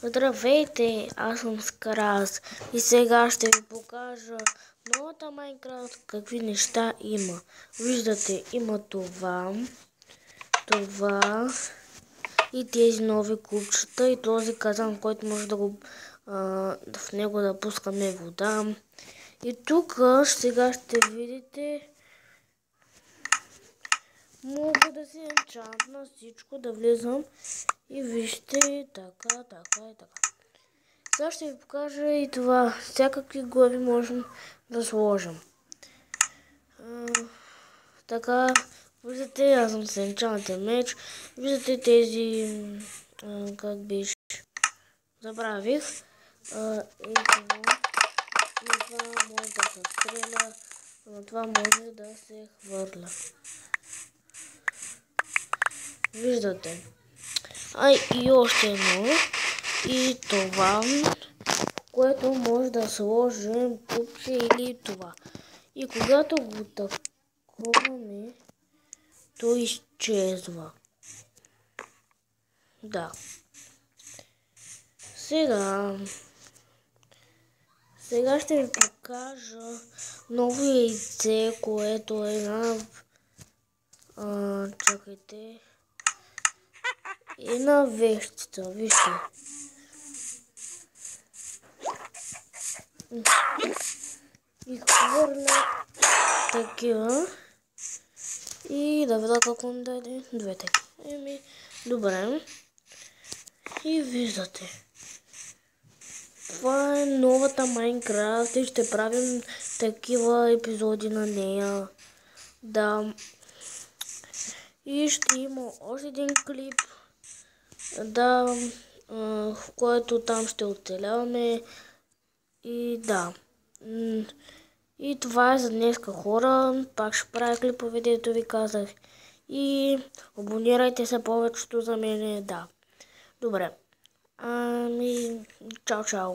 Здравейте, аз съм Скараз и сега ще ви покажа новата Майнкрафт, какви неща има. Виждате, има това и тези нови купчета и този казан, който може да го в него да пускаме вода. И тук сега ще видите, мога да си енчантна всичко, да влизам и вижте така и така. Сега ще ви покажа и това. Всякакви глави можем да сложим. Така, виждате, аз съм с енчантен меч. Виждате тези, как беше, забравих. И това може да се стреля, но това може да се хвърля. Виждате. И още едно. И това, което може да сложим купче или това. И когато го таковаме, то изчезва. Да. Сега ще ви покажа ново яйце, което е чакайте. Една вещица, вижте. И хвърля такива. И да видя какво ми даде. Двете. Добре. И виждате. Това е новата Майнкрафт и ще правим такива епизоди на нея. Да. И ще има още един клип. Да. В който там ще оцеляваме. И да. И това е за днеска, хора. Пак ще правя клипове, дето ви казах. И абонирайте се повечето за мене. Да. Добре. Чао.